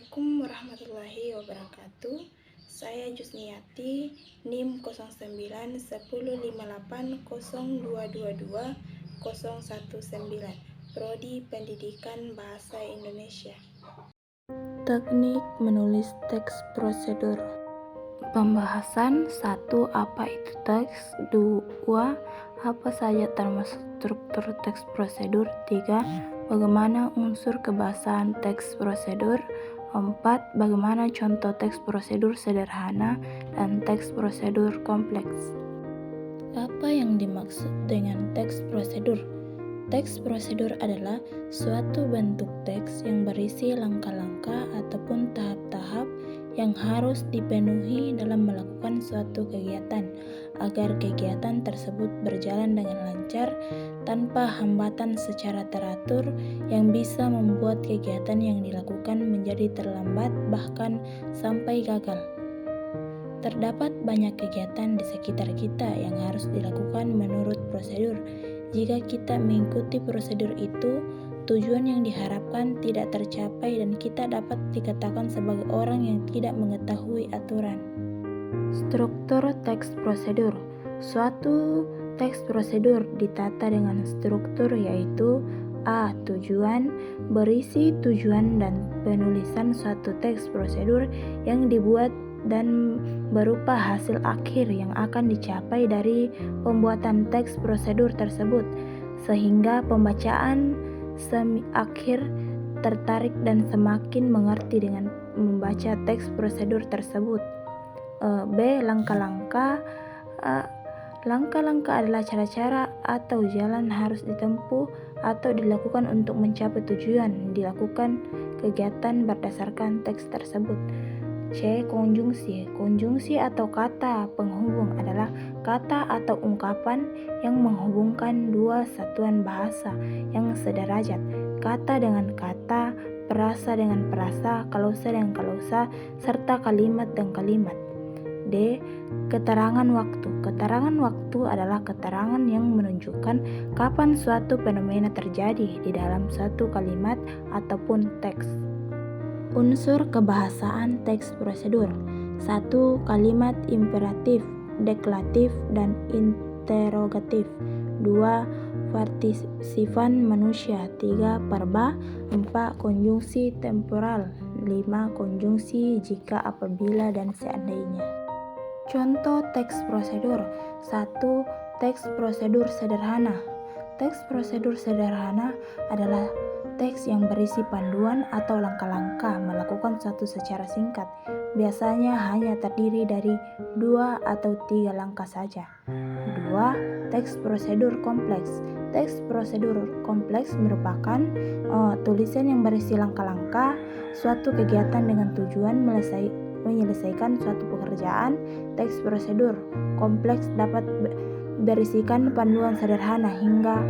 Assalamualaikum warahmatullahi wabarakatuh. Saya Jusniati, NIM 09915802220119, Prodi Pendidikan Bahasa Indonesia. Teknik menulis teks prosedur. Pembahasan 1. Apa itu teks? 2. Apa saja termasuk struktur teks prosedur? 3. Bagaimana unsur kebahasaan teks prosedur? 4. Bagaimana contoh teks prosedur sederhana dan teks prosedur kompleks? Apa yang dimaksud dengan teks prosedur? Teks prosedur adalah suatu bentuk teks yang berisi langkah-langkah ataupun tahap-tahap yang harus dipenuhi dalam melakukan suatu kegiatan agar kegiatan tersebut berjalan dengan lancar tanpa hambatan secara teratur yang bisa membuat kegiatan yang dilakukan menjadi terlambat bahkan sampai gagal. Terdapat banyak kegiatan di sekitar kita yang harus dilakukan menurut prosedur. Jika kita mengikuti prosedur itu, tujuan yang diharapkan tidak tercapai dan kita dapat dikatakan sebagai orang yang tidak mengetahui aturan. Struktur teks prosedur. Suatu teks prosedur ditata dengan struktur yaitu A. Tujuan, berisi tujuan dan penulisan suatu teks prosedur yang dibuat dan berupa hasil akhir yang akan dicapai dari pembuatan teks prosedur tersebut, sehingga pembacaan akhir tertarik dan semakin mengerti dengan membaca teks prosedur tersebut. B. Langkah-langkah. Langkah-langkah adalah cara-cara atau jalan harus ditempuh atau dilakukan untuk mencapai tujuan dilakukan kegiatan berdasarkan teks tersebut. C. Konjungsi. Konjungsi atau kata penghubung adalah kata atau ungkapan yang menghubungkan dua satuan bahasa yang sederajat, kata dengan kata, perasa dengan perasa, klausa dengan klausa, serta kalimat dan kalimat. D. Keterangan waktu. Keterangan waktu adalah keterangan yang menunjukkan kapan suatu fenomena terjadi di dalam suatu kalimat ataupun teks. Unsur kebahasaan teks prosedur. 1. Kalimat imperatif, deklaratif, dan interogatif. 2. Partisifan manusia. 3. Verba. 4. Konjungsi temporal. 5. Konjungsi jika, apabila, dan seandainya. Contoh teks prosedur. 1. Teks prosedur sederhana. Teks prosedur sederhana adalah teks yang berisi panduan atau langkah-langkah melakukan suatu secara singkat. Biasanya hanya terdiri dari 2 atau 3 langkah saja. 2. Teks prosedur kompleks. Teks prosedur kompleks merupakan tulisan yang berisi langkah-langkah suatu kegiatan dengan tujuan menyelesaikan suatu pekerjaan. Teks prosedur kompleks dapat berisikan panduan sederhana hingga